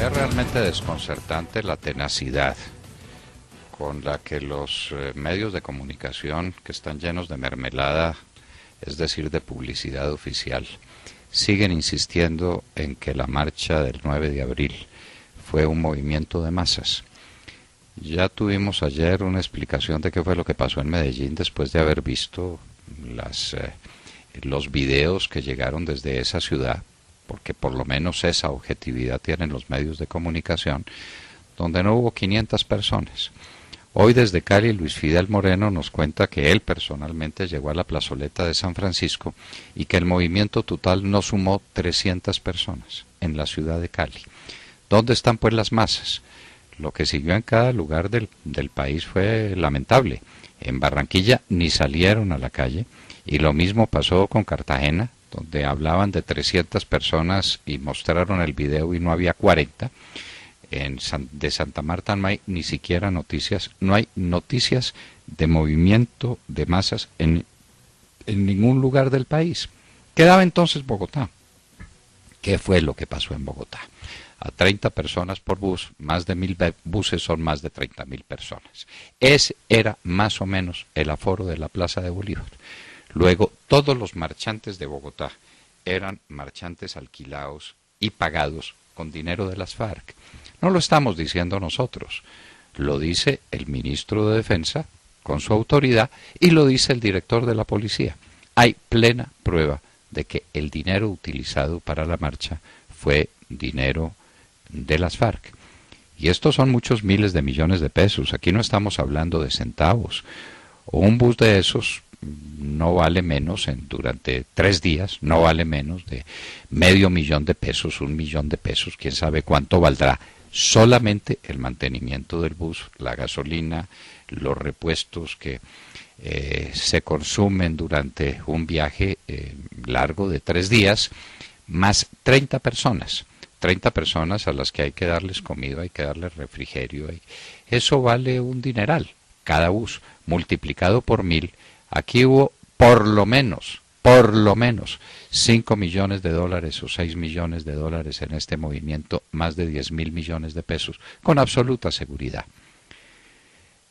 Es realmente desconcertante la tenacidad con la que los medios de comunicación, que están llenos de mermelada, es decir, de publicidad oficial, siguen insistiendo en que la marcha del 9 de abril fue un movimiento de masas. Ya tuvimos ayer una explicación de qué fue lo que pasó en Medellín después de haber visto los videos que llegaron desde esa ciudad, porque por lo menos esa objetividad tienen los medios de comunicación, donde no hubo 500 personas. Hoy desde Cali, Luis Fidel Moreno nos cuenta que él personalmente llegó a la plazoleta de San Francisco y que el movimiento total no sumó 300 personas en la ciudad de Cali. ¿Dónde están pues las masas? Lo que siguió en cada lugar del país fue lamentable. En Barranquilla ni salieron a la calle, y lo mismo pasó con Cartagena, donde hablaban de 300 personas y mostraron el video y no había 40. De Santa Marta no hay ni siquiera noticias, no hay noticias de movimiento de masas en ningún lugar del país. Quedaba entonces Bogotá. ¿Qué fue lo que pasó en Bogotá? A 30 personas por bus, más de 1000 buses son más de 30.000 personas. Ese era más o menos el aforo de la Plaza de Bolívar. Luego, todos los marchantes de Bogotá eran marchantes alquilados y pagados con dinero de las FARC. No lo estamos diciendo nosotros, lo dice el ministro de Defensa con su autoridad y lo dice el director de la policía. Hay plena prueba de que el dinero utilizado para la marcha fue dinero de las FARC. Y estos son muchos miles de millones de pesos. Aquí no estamos hablando de centavos. O un bus de esos no vale menos, durante 3 días, no vale menos de $500,000 de pesos, $1,000,000 de pesos, quién sabe cuánto valdrá solamente el mantenimiento del bus, la gasolina, los repuestos que se consumen durante un viaje largo de 3 días, más 30 personas a las que hay que darles comida, hay que darles refrigerio. Eso vale un dineral, cada bus, multiplicado por 1000. Aquí hubo por lo menos $5 millones o $6 millones en este movimiento, más de 10.000 millones de pesos, con absoluta seguridad.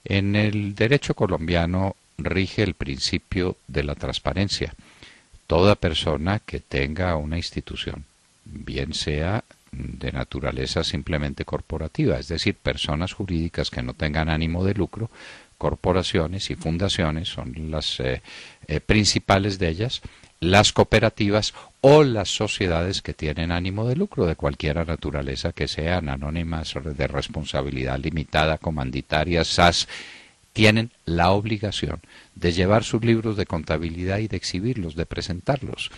En el derecho colombiano rige el principio de la transparencia. Toda persona que tenga una institución, bien sea de naturaleza simplemente corporativa, es decir, personas jurídicas que no tengan ánimo de lucro, corporaciones y fundaciones son las principales de ellas, las cooperativas o las sociedades que tienen ánimo de lucro de cualquier naturaleza, que sean anónimas, de responsabilidad limitada, comandatarias, SAS, tienen la obligación de llevar sus libros de contabilidad y de exhibirlos, de presentarlos.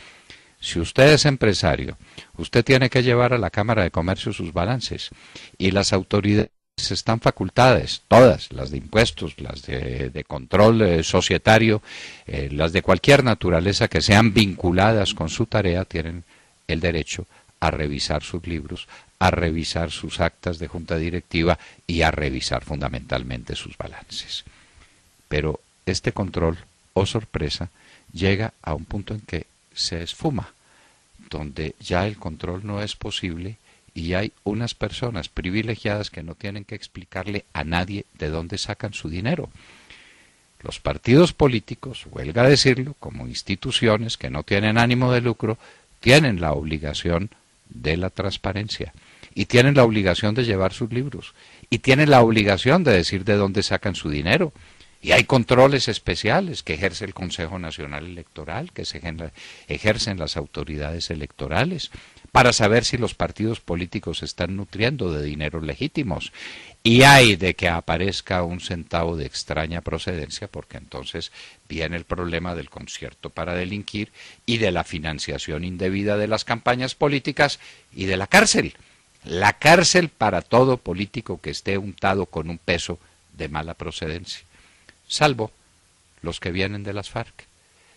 Si usted es empresario, usted tiene que llevar a la Cámara de Comercio sus balances, y las autoridades están facultadas, todas, las de impuestos, las de control societario, las de cualquier naturaleza que sean vinculadas con su tarea, tienen el derecho a revisar sus libros, a revisar sus actas de junta directiva y a revisar fundamentalmente sus balances. Pero este control, oh sorpresa, llega a un punto en que se esfuma, donde ya el control no es posible y hay unas personas privilegiadas que no tienen que explicarle a nadie de dónde sacan su dinero. Los partidos políticos, huelga decirlo, como instituciones que no tienen ánimo de lucro, tienen la obligación de la transparencia y tienen la obligación de llevar sus libros y tienen la obligación de decir de dónde sacan su dinero. Y hay controles especiales que ejerce el Consejo Nacional Electoral, que ejercen las autoridades electorales, para saber si los partidos políticos se están nutriendo de dineros legítimos. Y hay de que aparezca un centavo de extraña procedencia, porque entonces viene el problema del concierto para delinquir y de la financiación indebida de las campañas políticas y de la cárcel. La cárcel para todo político que esté untado con un peso de mala procedencia. Salvo los que vienen de las FARC,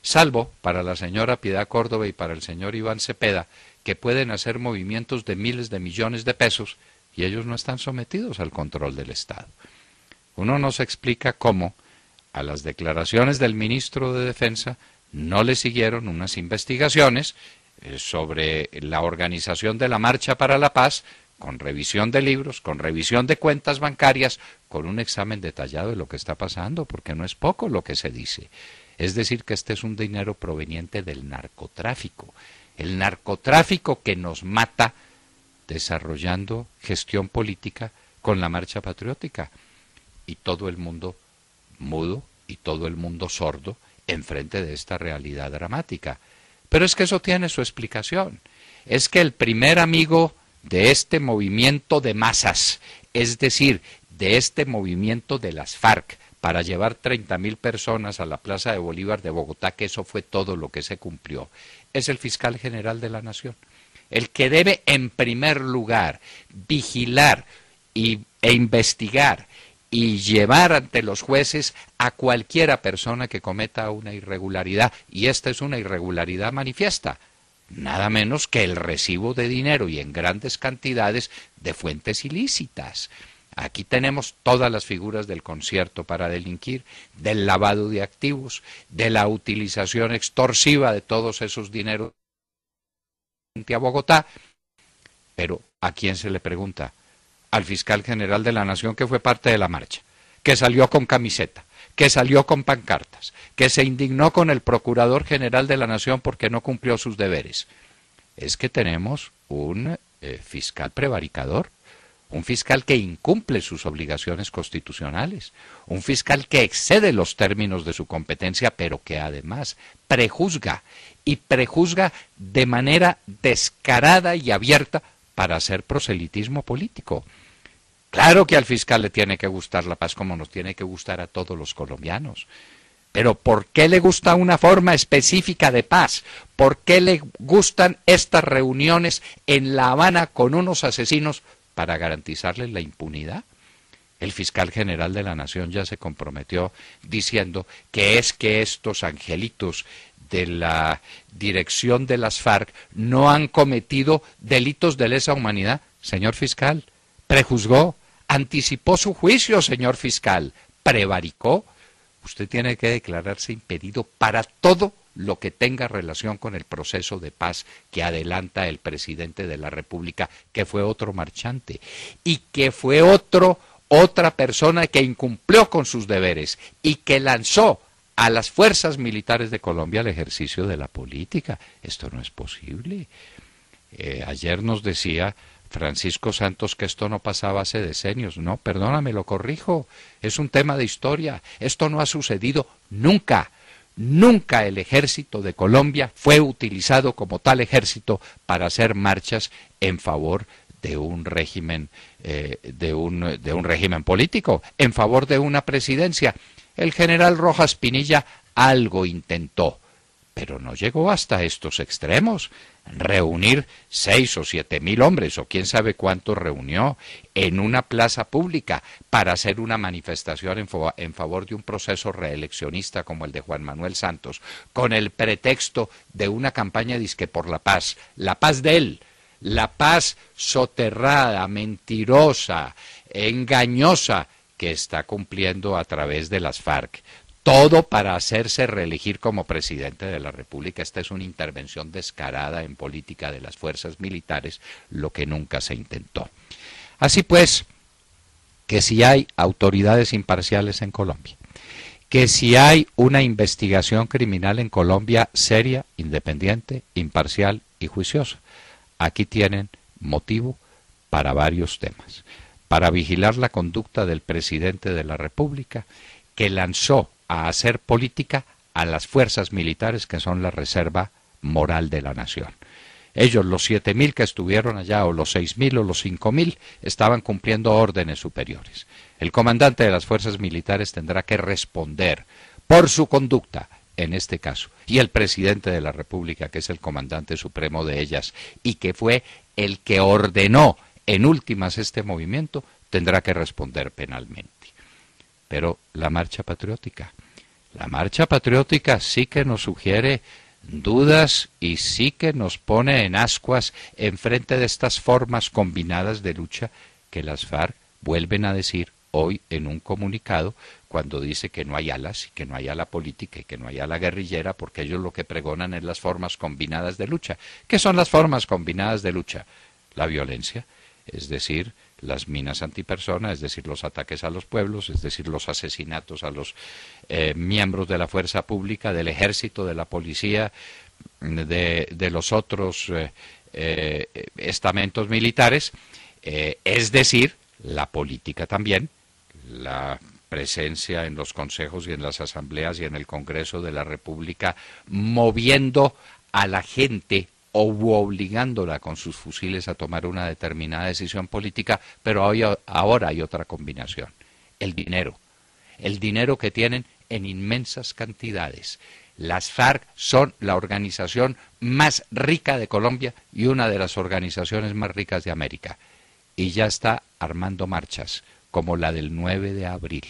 salvo para la señora Piedad Córdoba y para el señor Iván Cepeda, que pueden hacer movimientos de miles de millones de pesos y ellos no están sometidos al control del Estado. Uno no se explica cómo a las declaraciones del ministro de Defensa no le siguieron unas investigaciones sobre la organización de la Marcha para la Paz, con revisión de libros, con revisión de cuentas bancarias, con un examen detallado de lo que está pasando, porque no es poco lo que se dice. Es decir, que este es un dinero proveniente del narcotráfico. El narcotráfico que nos mata desarrollando gestión política con la marcha patriótica. Y todo el mundo mudo y todo el mundo sordo enfrente de esta realidad dramática. Pero es que eso tiene su explicación. Es que el primer amigo de este movimiento de masas, es decir, de este movimiento de las FARC, para llevar 30.000 personas a la Plaza de Bolívar de Bogotá, que eso fue todo lo que se cumplió, es el fiscal general de la Nación, el que debe en primer lugar vigilar e investigar y llevar ante los jueces a cualquiera persona que cometa una irregularidad, y esta es una irregularidad manifiesta, nada menos que el recibo de dinero y en grandes cantidades de fuentes ilícitas. Aquí tenemos todas las figuras del concierto para delinquir, del lavado de activos, de la utilización extorsiva de todos esos dineros a Bogotá. Pero ¿a quién se le pregunta? Al fiscal general de la Nación, que fue parte de la marcha, que salió con camiseta, que salió con pancartas, que se indignó con el procurador general de la Nación porque no cumplió sus deberes. Es que tenemos un fiscal prevaricador, un fiscal que incumple sus obligaciones constitucionales, un fiscal que excede los términos de su competencia, pero que además prejuzga, y prejuzga de manera descarada y abierta para hacer proselitismo político. Claro que al fiscal le tiene que gustar la paz como nos tiene que gustar a todos los colombianos. Pero ¿por qué le gusta una forma específica de paz? ¿Por qué le gustan estas reuniones en La Habana con unos asesinos para garantizarles la impunidad? El fiscal general de la Nación ya se comprometió diciendo que es que estos angelitos de la dirección de las FARC no han cometido delitos de lesa humanidad. Señor fiscal, prejuzgó, anticipó su juicio, señor fiscal, prevaricó. Usted tiene que declararse impedido para todo lo que tenga relación con el proceso de paz que adelanta el presidente de la República, que fue otro marchante y que fue otra persona que incumplió con sus deberes y que lanzó a las fuerzas militares de Colombia al ejercicio de la política. Esto no es posible. Ayer nos decía Francisco Santos que esto no pasaba hace decenios. No, perdóname, lo corrijo. Es un tema de historia. Esto no ha sucedido nunca. Nunca el ejército de Colombia fue utilizado como tal ejército para hacer marchas en favor de un régimen, de un régimen político, en favor de una presidencia. El general Rojas Pinilla algo intentó, pero no llegó hasta estos extremos. Reunir 6 o 7 mil hombres, o quién sabe cuántos reunió, en una plaza pública para hacer una manifestación en favor de un proceso reeleccionista como el de Juan Manuel Santos, con el pretexto de una campaña disque por la paz de él, la paz soterrada, mentirosa, engañosa, que está cumpliendo a través de las FARC. Todo para hacerse reelegir como presidente de la República. Esta es una intervención descarada en política de las fuerzas militares, lo que nunca se intentó. Así pues, que si hay autoridades imparciales en Colombia, que si hay una investigación criminal en Colombia seria, independiente, imparcial y juiciosa, aquí tienen motivo para varios temas. Para vigilar la conducta del presidente de la República, que lanzó a hacer política a las fuerzas militares que son la reserva moral de la nación. Ellos, los 7.000 que estuvieron allá, o los 6.000 o los 5.000, estaban cumpliendo órdenes superiores. El comandante de las fuerzas militares tendrá que responder por su conducta en este caso, y el presidente de la República, que es el comandante supremo de ellas, y que fue el que ordenó en últimas este movimiento, tendrá que responder penalmente. Pero la marcha patriótica sí que nos sugiere dudas y sí que nos pone en ascuas en frente de estas formas combinadas de lucha que las FARC vuelven a decir hoy en un comunicado, cuando dice que no hay alas y que no hay ala política y que no hay ala guerrillera, porque ellos lo que pregonan es las formas combinadas de lucha. ¿Qué son las formas combinadas de lucha? La violencia. es decir, las minas antipersona, es decir, los ataques a los pueblos, es decir, los asesinatos a los miembros de la fuerza pública, del ejército, de la policía, de los otros estamentos militares, es decir, la política también, la presencia en los consejos y en las asambleas y en el Congreso de la República, moviendo a la gente o obligándola con sus fusiles a tomar una determinada decisión política, pero ahora hay otra combinación, el dinero que tienen en inmensas cantidades. Las FARC son la organización más rica de Colombia y una de las organizaciones más ricas de América, y ya está armando marchas como la del 9 de abril,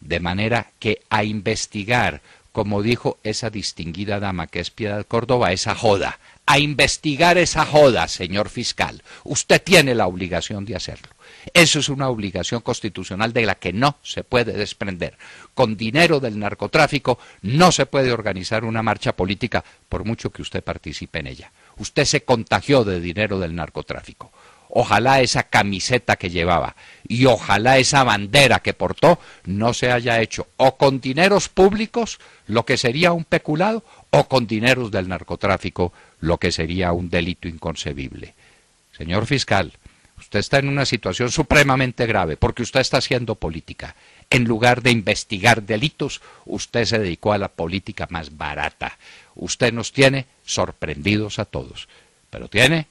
de manera que a investigar, como dijo esa distinguida dama que es Piedad Córdoba, esa joda, a investigar esa joda, señor fiscal. Usted tiene la obligación de hacerlo. Eso es una obligación constitucional de la que no se puede desprender. Con dinero del narcotráfico no se puede organizar una marcha política por mucho que usted participe en ella. Usted se contagió de dinero del narcotráfico. Ojalá esa camiseta que llevaba y ojalá esa bandera que portó no se haya hecho o con dineros públicos, lo que sería un peculado, o con dineros del narcotráfico, lo que sería un delito inconcebible. Señor fiscal, usted está en una situación supremamente grave porque usted está haciendo política. En lugar de investigar delitos, usted se dedicó a la política más barata. Usted nos tiene sorprendidos a todos, pero tiene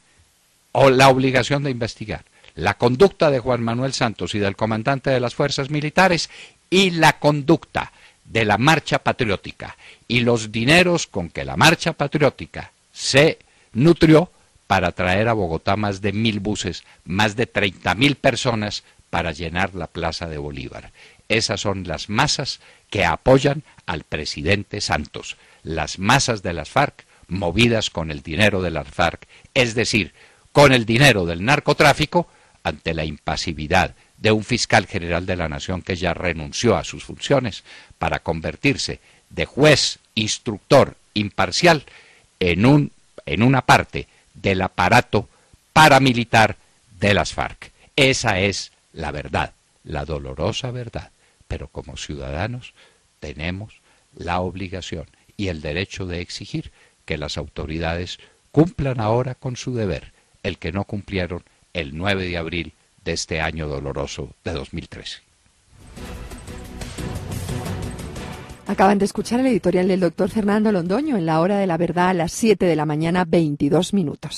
o la obligación de investigar la conducta de Juan Manuel Santos y del comandante de las fuerzas militares y la conducta de la marcha patriótica y los dineros con que la marcha patriótica se nutrió para traer a Bogotá más de 1.000 buses, más de 30.000 personas para llenar la Plaza de Bolívar. Esas son las masas que apoyan al presidente Santos, las masas de las FARC movidas con el dinero de las FARC, es decir, con el dinero del narcotráfico, ante la impasividad de un fiscal general de la Nación que ya renunció a sus funciones para convertirse de juez, instructor, imparcial en una parte del aparato paramilitar de las FARC. Esa es la verdad, la dolorosa verdad, pero como ciudadanos tenemos la obligación y el derecho de exigir que las autoridades cumplan ahora con su deber, el que no cumplieron el 9 de abril de este año doloroso de 2013. Acaban de escuchar el editorial del doctor Fernando Londoño en La Hora de la Verdad a las 7 de la mañana, 22 minutos.